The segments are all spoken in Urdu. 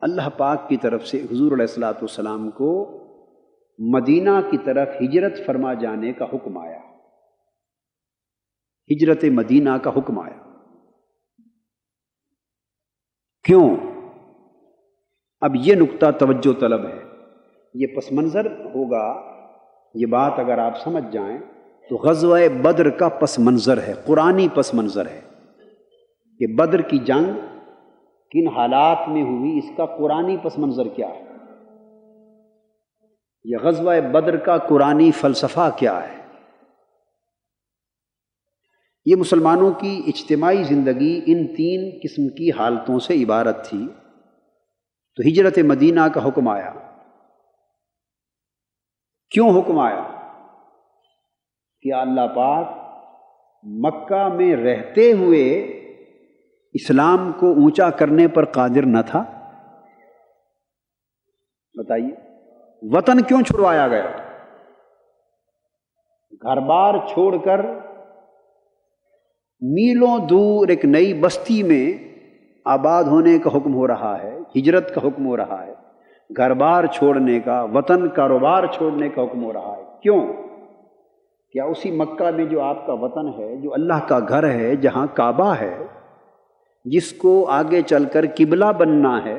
اللہ پاک کی طرف سے حضور علیہ الصلوۃ والسلام کو مدینہ کی طرف ہجرت فرما جانے کا حکم آیا، ہجرت مدینہ کا حکم آیا۔ کیوں؟ اب یہ نقطہ توجہ طلب ہے، یہ پس منظر ہوگا، یہ بات اگر آپ سمجھ جائیں تو غزوہ بدر کا پس منظر ہے، قرآنی پس منظر ہے کہ بدر کی جنگ کن حالات میں ہوئی، اس کا قرآنی پس منظر کیا ہے، یہ غزوہ بدر کا قرآنی فلسفہ کیا ہے۔ یہ مسلمانوں کی اجتماعی زندگی ان تین قسم کی حالتوں سے عبارت تھی، تو ہجرت مدینہ کا حکم آیا۔ کیوں حکم آیا؟ کہ اللہ پاک مکہ میں رہتے ہوئے اسلام کو اونچا کرنے پر قادر نہ تھا؟ بتائیے، وطن کیوں چھڑوایا گیا؟ گھر بار چھوڑ کر میلوں دور ایک نئی بستی میں آباد ہونے کا حکم ہو رہا ہے، ہجرت کا حکم ہو رہا ہے، گھر بار چھوڑنے کا، وطن کاروبار چھوڑنے کا حکم ہو رہا ہے۔ کیوں؟ کیا اسی مکہ میں جو آپ کا وطن ہے، جو اللہ کا گھر ہے، جہاں کعبہ ہے، جس کو آگے چل کر قبلہ بننا ہے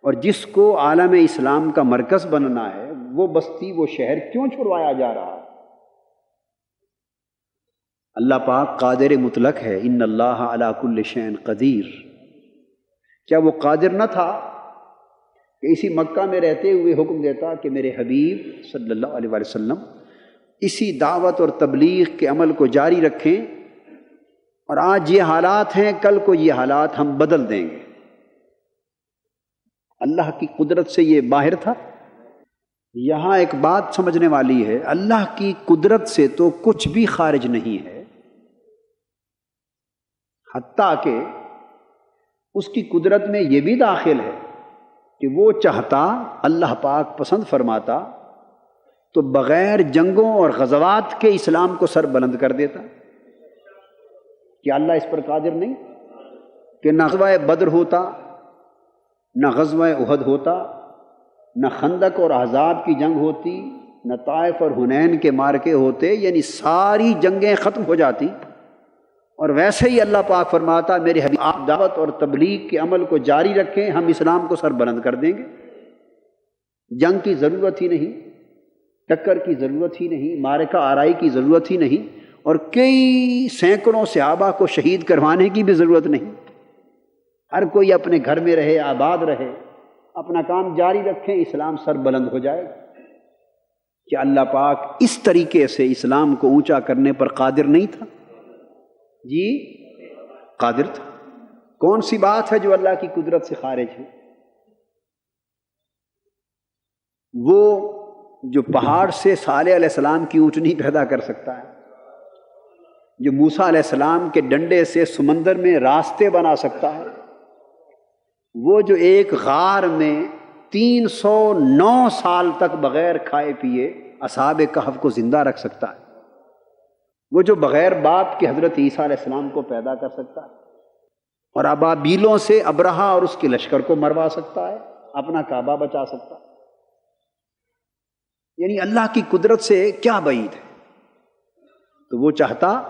اور جس کو عالم اسلام کا مرکز بننا ہے، وہ بستی، وہ شہر کیوں چھڑوایا جا رہا ہے؟ اللہ پاک قادر مطلق ہے، ان اللہ علی کل شیء قدیر۔ کیا وہ قادر نہ تھا کہ اسی مکہ میں رہتے ہوئے حکم دیتا کہ میرے حبیب صلی اللہ علیہ وسلم اسی دعوت اور تبلیغ کے عمل کو جاری رکھیں، اور آج یہ حالات ہیں، کل کو یہ حالات ہم بدل دیں گے؟ اللہ کی قدرت سے یہ باہر تھا؟ یہاں ایک بات سمجھنے والی ہے، اللہ کی قدرت سے تو کچھ بھی خارج نہیں ہے، حتیٰ کہ اس کی قدرت میں یہ بھی داخل ہے کہ وہ چاہتا، اللہ پاک پسند فرماتا تو بغیر جنگوں اور غزوات کے اسلام کو سر بلند کر دیتا۔ کیا اللہ اس پر قادر نہیں کہ نہ غزوہ بدر ہوتا، نہ غزوہ احد ہوتا، نہ خندق اور احزاب کی جنگ ہوتی، نہ طائف اور حنین کے مارکے ہوتے، یعنی ساری جنگیں ختم ہو جاتی، اور ویسے ہی اللہ پاک فرماتا میرے حبیب آپ دعوت اور تبلیغ کے عمل کو جاری رکھیں، ہم اسلام کو سر بلند کر دیں گے۔ جنگ کی ضرورت ہی نہیں، ٹکر کی ضرورت ہی نہیں، معرکہ آرائی کی ضرورت ہی نہیں، اور کئی سینکڑوں صحابہ کو شہید کروانے کی بھی ضرورت نہیں۔ ہر کوئی اپنے گھر میں رہے، آباد رہے، اپنا کام جاری رکھیں، اسلام سر بلند ہو جائے گا۔ کہ اللہ پاک اس طریقے سے اسلام کو اونچا کرنے پر قادر نہیں تھا؟ جی قادر تھا۔ کون سی بات ہے جو اللہ کی قدرت سے خارج ہے؟ وہ جو پہاڑ سے صالح علیہ السلام کی اونٹنی پیدا کر سکتا ہے، جو موسیٰ علیہ السلام کے ڈنڈے سے سمندر میں راستے بنا سکتا ہے، وہ جو ایک غار میں 309 سال تک بغیر کھائے پیے اصحاب کہف کو زندہ رکھ سکتا ہے، وہ جو بغیر باپ کے حضرت عیسیٰ علیہ السلام کو پیدا کر سکتا ہے، اور ابابیلوں سے ابرہہ اور اس کے لشکر کو مروا سکتا ہے، اپنا کعبہ بچا سکتا ہے، یعنی اللہ کی قدرت سے کیا بعید ہے؟ تو وہ چاہتا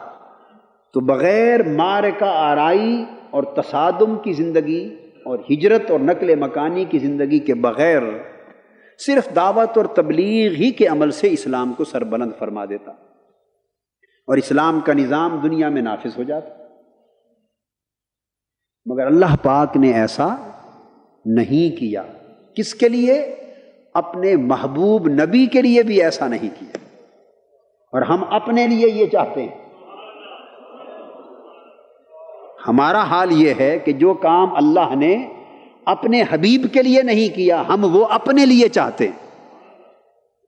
تو بغیر معرکہ آرائی اور تصادم کی زندگی اور ہجرت اور نقل مکانی کی زندگی کے بغیر صرف دعوت اور تبلیغ ہی کے عمل سے اسلام کو سر بلند فرما دیتا، اور اسلام کا نظام دنیا میں نافذ ہو جاتا۔ مگر اللہ پاک نے ایسا نہیں کیا۔ کس کے لیے؟ اپنے محبوب نبی کے لیے بھی ایسا نہیں کیا، اور ہم اپنے لیے یہ چاہتے ہیں۔ ہمارا حال یہ ہے کہ جو کام اللہ نے اپنے حبیب کے لیے نہیں کیا، ہم وہ اپنے لیے چاہتے ہیں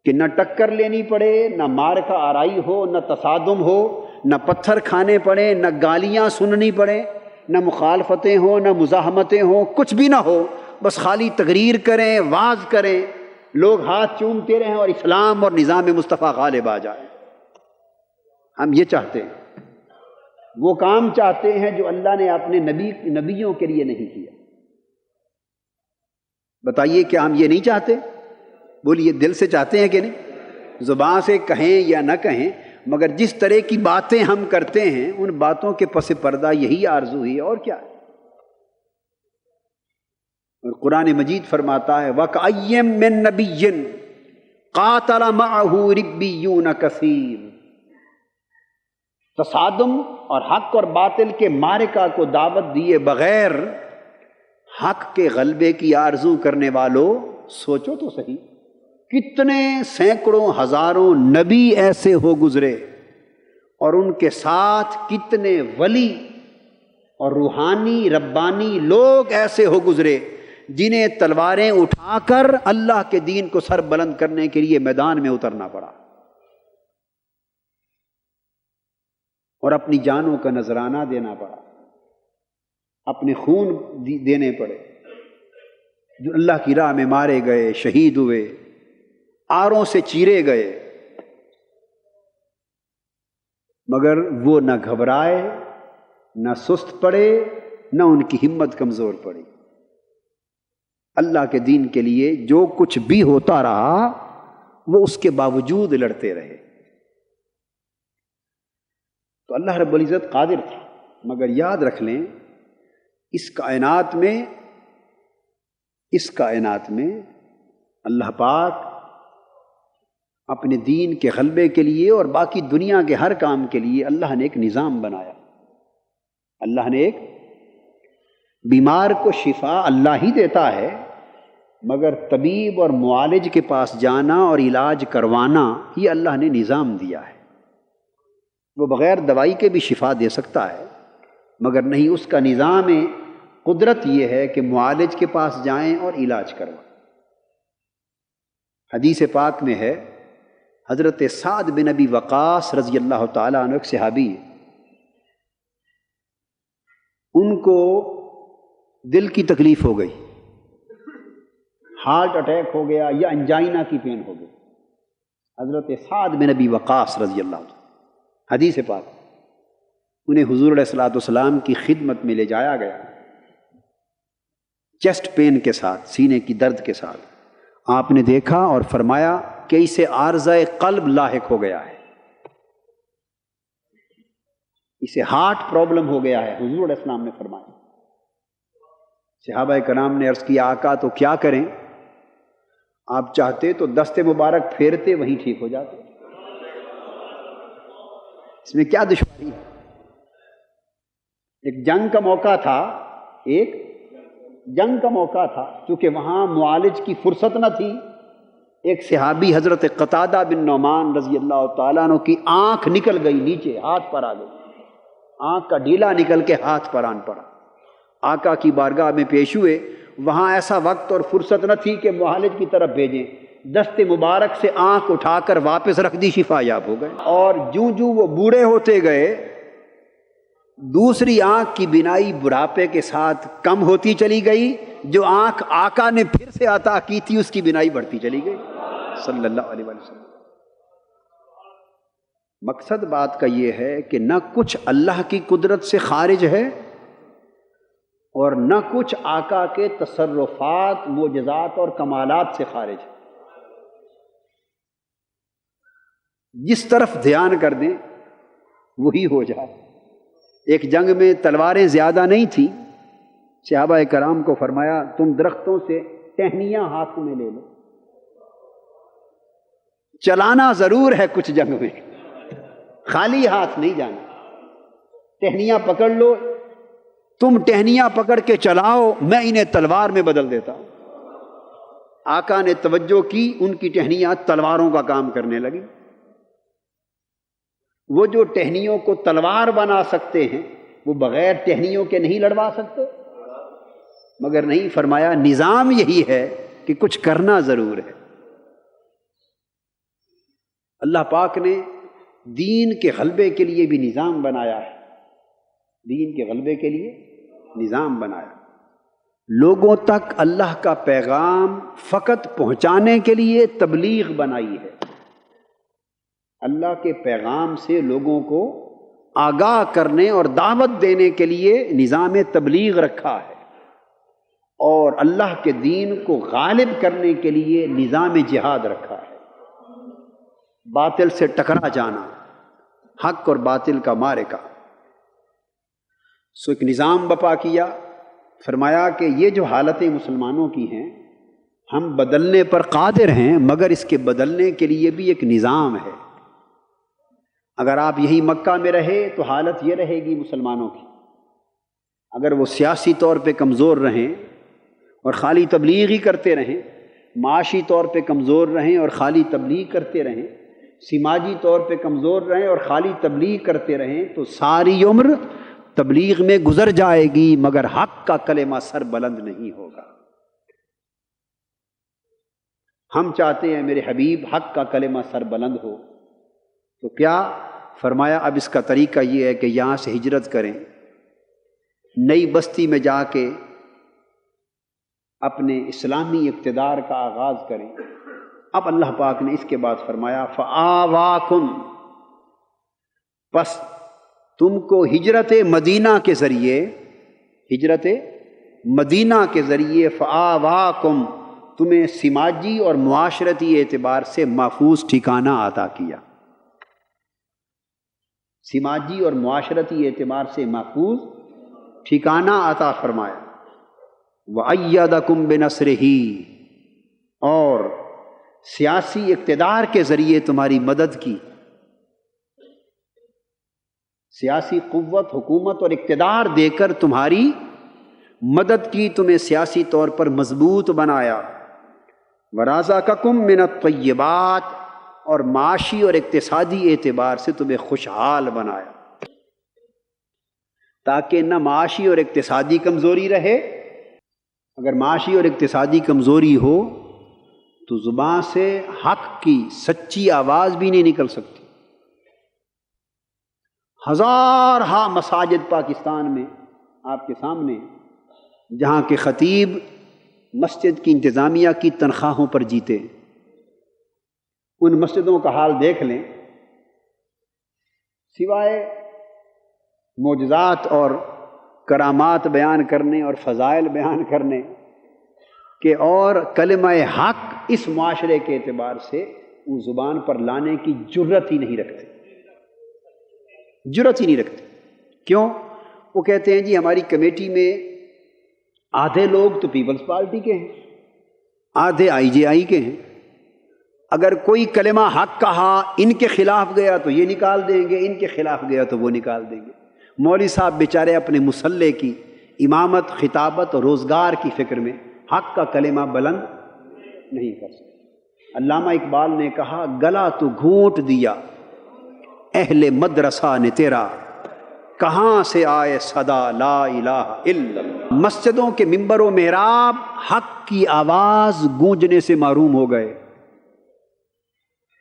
کہ نہ ٹکر لینی پڑے، نہ معرکہ آرائی ہو، نہ تصادم ہو، نہ پتھر کھانے پڑے، نہ گالیاں سننی پڑے، نہ مخالفتیں ہوں، نہ مزاحمتیں ہوں، کچھ بھی نہ ہو، بس خالی تقریر کریں، وعظ کریں، لوگ ہاتھ چومتے رہیں اور اسلام اور نظام مصطفیٰ غالب آ جائے۔ ہم یہ چاہتے ہیں، وہ کام چاہتے ہیں جو اللہ نے اپنے نبیوں کے لیے نہیں کیا۔ بتائیے کیا ہم یہ نہیں چاہتے؟ بولیے دل سے چاہتے ہیں کہ نہیں؟ زبان سے کہیں یا نہ کہیں، مگر جس طرح کی باتیں ہم کرتے ہیں ان باتوں کے پس پردہ یہی آرزو ہے، اور کیا ہے؟ اور قرآن مجید فرماتا ہے وَكَأَيٍّ مِّن نَبِيٍّ قَاتَلَ مَعَهُ رِبِّيُّونَ كَثِيرٌ۔ تصادم اور حق اور باطل کے معرکہ کو دعوت دیے بغیر حق کے غلبے کی آرزو کرنے والوں، سوچو تو صحیح، کتنے سینکڑوں ہزاروں نبی ایسے ہو گزرے اور ان کے ساتھ کتنے ولی اور روحانی ربانی لوگ ایسے ہو گزرے جنہیں تلواریں اٹھا کر اللہ کے دین کو سر بلند کرنے کے لیے میدان میں اترنا پڑا اور اپنی جانوں کا نذرانہ دینا پڑا، اپنے خون دینے پڑے، جو اللہ کی راہ میں مارے گئے، شہید ہوئے، آروں سے چیرے گئے، مگر وہ نہ گھبرائے، نہ سست پڑے، نہ ان کی ہمت کمزور پڑی۔ اللہ کے دین کے لیے جو کچھ بھی ہوتا رہا وہ اس کے باوجود لڑتے رہے۔ تو اللہ رب العزت قادر تھا، مگر یاد رکھ لیں اس کائنات میں اللہ پاک اپنے دین کے غلبے کے لیے اور باقی دنیا کے ہر کام کے لیے اللہ نے ایک نظام بنایا۔ اللہ نے ایک بیمار کو شفا اللہ ہی دیتا ہے، مگر طبیب اور معالج کے پاس جانا اور علاج کروانا یہ اللہ نے نظام دیا ہے۔ وہ بغیر دوائی کے بھی شفا دے سکتا ہے، مگر نہیں، اس کا نظام قدرت یہ ہے کہ معالج کے پاس جائیں اور علاج کروائیں۔ حدیث پاک میں ہے حضرت سعد بن ابی وقاص رضی اللہ تعالیٰ عنہ ایک صحابی، ان کو دل کی تکلیف ہو گئی، ہارٹ اٹیک ہو گیا یا انجائنا کی پین ہو گئی۔ حضرت سعد بن ابی وقاص رضی اللہ عنہ، حدیث پاک، انہیں حضور علیہ الصلوۃ والسلام کی خدمت میں لے جایا گیا، چیسٹ پین کے ساتھ، سینے کی درد کے ساتھ۔ آپ نے دیکھا اور فرمایا کہ اسے عارضہ قلب لاحق ہو گیا ہے، اسے ہارٹ پرابلم ہو گیا ہے، حضور علیہ السلام نے فرمایا۔ صحابہ کرام نے عرض کیا آقا تو کیا کریں؟ آپ چاہتے تو دست مبارک پھیرتے وہیں ٹھیک ہو جاتے، اس میں کیا دشواری ہے؟ ایک جنگ کا موقع تھا، چونکہ وہاں معالج کی فرصت نہ تھی۔ ایک صحابی حضرت قتادہ بن نعمان رضی اللہ تعالیٰ عنہ کی آنکھ نکل گئی نیچے، ہاتھ پر آ گئی، آنکھ کا ڈیلا نکل کے ہاتھ پر آن پڑا۔ آقا کی بارگاہ میں پیش ہوئے، وہاں ایسا وقت اور فرصت نہ تھی کہ معالج کی طرف بھیجیں، دست مبارک سے آنکھ اٹھا کر واپس رکھ دی، شفا یاب ہو گئے۔ اور جوں جوں وہ بوڑھے ہوتے گئے، دوسری آنکھ کی بینائی بڑھاپے کے ساتھ کم ہوتی چلی گئی، جو آنکھ آقا نے پھر سے عطا کی تھی اس کی بینائی بڑھتی چلی گئی صلی اللہ علیہ وسلم۔ مقصد بات کا یہ ہے کہ نہ کچھ اللہ کی قدرت سے خارج ہے اور نہ کچھ آقا کے تصرفات، معجزات اور کمالات سے خارج ہے۔ جس طرف دھیان کر دیں وہی ہو جائے۔ ایک جنگ میں تلواریں زیادہ نہیں تھیں، صحابہ کرام کو فرمایا تم درختوں سے ٹہنیاں ہاتھوں میں لے لو، چلانا ضرور ہے کچھ جنگ میں، خالی ہاتھ نہیں جانا، ٹہنیاں پکڑ لو، تم ٹہنیاں پکڑ کے چلاؤ، میں انہیں تلوار میں بدل دیتا ہوں۔ آقا نے توجہ کی، ان کی ٹہنیاں تلواروں کا کام کرنے لگی۔ وہ جو ٹہنیوں کو تلوار بنا سکتے ہیں وہ بغیر ٹہنیوں کے نہیں لڑوا سکتے، مگر نہیں، فرمایا نظام یہی ہے کہ کچھ کرنا ضرور ہے۔ اللہ پاک نے دین کے غلبے کے لیے بھی نظام بنایا ہے، دین کے غلبے کے لیے نظام بنایا۔ لوگوں تک اللہ کا پیغام فقط پہنچانے کے لیے تبلیغ بنائی ہے، اللہ کے پیغام سے لوگوں کو آگاہ کرنے اور دعوت دینے کے لیے نظام تبلیغ رکھا ہے، اور اللہ کے دین کو غالب کرنے کے لیے نظام جہاد رکھا ہے، باطل سے ٹکرا جانا، حق اور باطل کا معرکہ۔ سو ایک نظام بپا کیا، فرمایا کہ یہ جو حالتیں مسلمانوں کی ہیں ہم بدلنے پر قادر ہیں، مگر اس کے بدلنے کے لیے بھی ایک نظام ہے۔ اگر آپ یہی مکہ میں رہے تو حالت یہ رہے گی مسلمانوں کی، اگر وہ سیاسی طور پہ کمزور رہیں اور خالی تبلیغ ہی کرتے رہیں، معاشی طور پہ کمزور رہیں اور خالی تبلیغ کرتے رہیں، سماجی طور پہ کمزور رہیں اور خالی تبلیغ کرتے رہیں، تو ساری عمر تبلیغ میں گزر جائے گی مگر حق کا کلمہ سر بلند نہیں ہوگا۔ ہم چاہتے ہیں میرے حبیب حق کا کلمہ سر بلند ہو، تو کیا فرمایا؟ اب اس کا طریقہ یہ ہے کہ یہاں سے ہجرت کریں، نئی بستی میں جا کے اپنے اسلامی اقتدار کا آغاز کریں۔ اب اللہ پاک نے اس کے بعد فرمایا فآواکم، پس تم کو ہجرت مدینہ کے ذریعے، ہجرت مدینہ کے ذریعے فآواکم، تمہیں سماجی اور معاشرتی اعتبار سے محفوظ ٹھکانہ عطا کیا، سماجی اور معاشرتی اعتبار سے محفوظ ٹھکانہ عطا فرمایا۔ وَأَيَّدَكُمْ بِنَصْرِهِ، اور سیاسی اقتدار کے ذریعے تمہاری مدد کی، سیاسی قوت، حکومت اور اقتدار دے کر تمہاری مدد کی، تمہیں سیاسی طور پر مضبوط بنایا۔ وَرَزَقَكُم مِّنَ الطَّيِّبَاتِ، اور معاشی اور اقتصادی اعتبار سے تمہیں خوشحال بنایا، تاکہ نہ معاشی اور اقتصادی کمزوری رہے۔ اگر معاشی اور اقتصادی کمزوری ہو تو زبان سے حق کی سچی آواز بھی نہیں نکل سکتی۔ ہزارہا مساجد پاکستان میں آپ کے سامنے، جہاں کے خطیب مسجد کی انتظامیہ کی تنخواہوں پر جیتے، ان مسجدوں کا حال دیکھ لیں، سوائے معجزات اور کرامات بیان کرنے اور فضائل بیان کرنے کہ اور کلمہ حق اس معاشرے کے اعتبار سے وہ زبان پر لانے کی جرت ہی نہیں رکھتے، جرت ہی نہیں رکھتے۔ کیوں؟ وہ کہتے ہیں جی ہماری کمیٹی میں آدھے لوگ تو پیپلز پارٹی کے ہیں، آدھے آئی جے آئی کے ہیں، اگر کوئی کلمہ حق کہا ان کے خلاف گیا تو یہ نکال دیں گے، ان کے خلاف گیا تو وہ نکال دیں گے۔ مولوی صاحب بیچارے اپنے مصلے کی امامت، خطابت اور روزگار کی فکر میں حق کا کلمہ بلند نہیں کر سکتے۔ علامہ اقبال نے کہا گلا تو گھونٹ دیا اہل مدرسہ نے تیرا، کہاں سے آئے صدا لا الہ الا اللہ۔ مسجدوں کے ممبر و محراب حق کی آواز گونجنے سے محروم ہو گئے،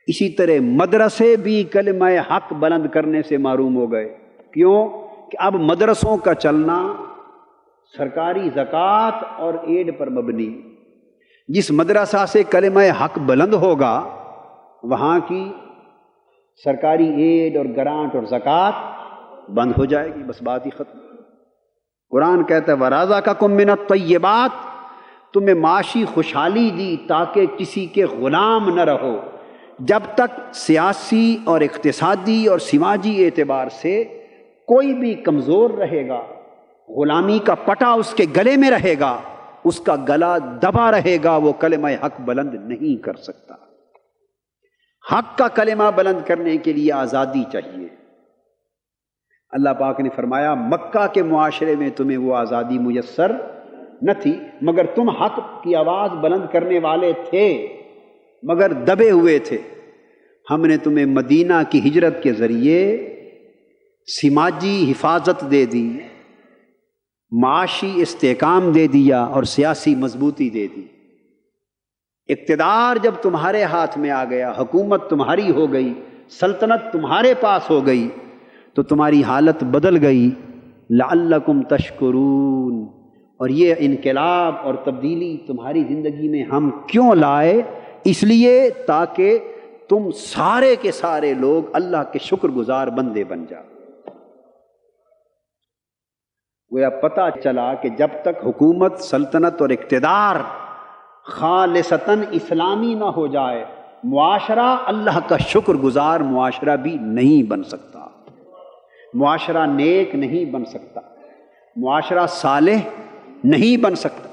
اسی طرح مدرسے بھی کلمہ حق بلند کرنے سے محروم ہو گئے۔ کیوں؟ کہ اب مدرسوں کا چلنا سرکاری زکوٰۃ اور ایڈ پر مبنی، جس مدرسہ سے کلمہ حق بلند ہوگا وہاں کی سرکاری ایڈ اور گرانٹ اور زکوٰۃ بند ہو جائے گی، بس بات ہی ختم۔ قرآن کہتا ہے وَرَزَقَكُم مِّنَ الطَّيِّبَاتِ، تمہیں معاشی خوشحالی دی تاکہ کسی کے غلام نہ رہو۔ جب تک سیاسی اور اقتصادی اور سماجی اعتبار سے کوئی بھی کمزور رہے گا، غلامی کا پٹا اس کے گلے میں رہے گا، اس کا گلا دبا رہے گا، وہ کلمہ حق بلند نہیں کر سکتا۔ حق کا کلمہ بلند کرنے کے لیے آزادی چاہیے۔ اللہ پاک نے فرمایا مکہ کے معاشرے میں تمہیں وہ آزادی میسر نہ تھی، مگر تم حق کی آواز بلند کرنے والے تھے مگر دبے ہوئے تھے۔ ہم نے تمہیں مدینہ کی ہجرت کے ذریعے سماجی حفاظت دے دی، معاشی استحکام دے دیا اور سیاسی مضبوطی دے دی۔ اقتدار جب تمہارے ہاتھ میں آ گیا، حکومت تمہاری ہو گئی، سلطنت تمہارے پاس ہو گئی، تو تمہاری حالت بدل گئی۔ لعلکم تشکرون، اور یہ انقلاب اور تبدیلی تمہاری زندگی میں ہم کیوں لائے؟ اس لیے تاکہ تم سارے کے سارے لوگ اللہ کے شکر گزار بندے بن جاؤ۔ گویا پتہ چلا کہ جب تک حکومت، سلطنت اور اقتدار خالصتاً اسلامی نہ ہو جائے، معاشرہ اللہ کا شکر گزار معاشرہ بھی نہیں بن سکتا، معاشرہ نیک نہیں بن سکتا، معاشرہ صالح نہیں بن سکتا۔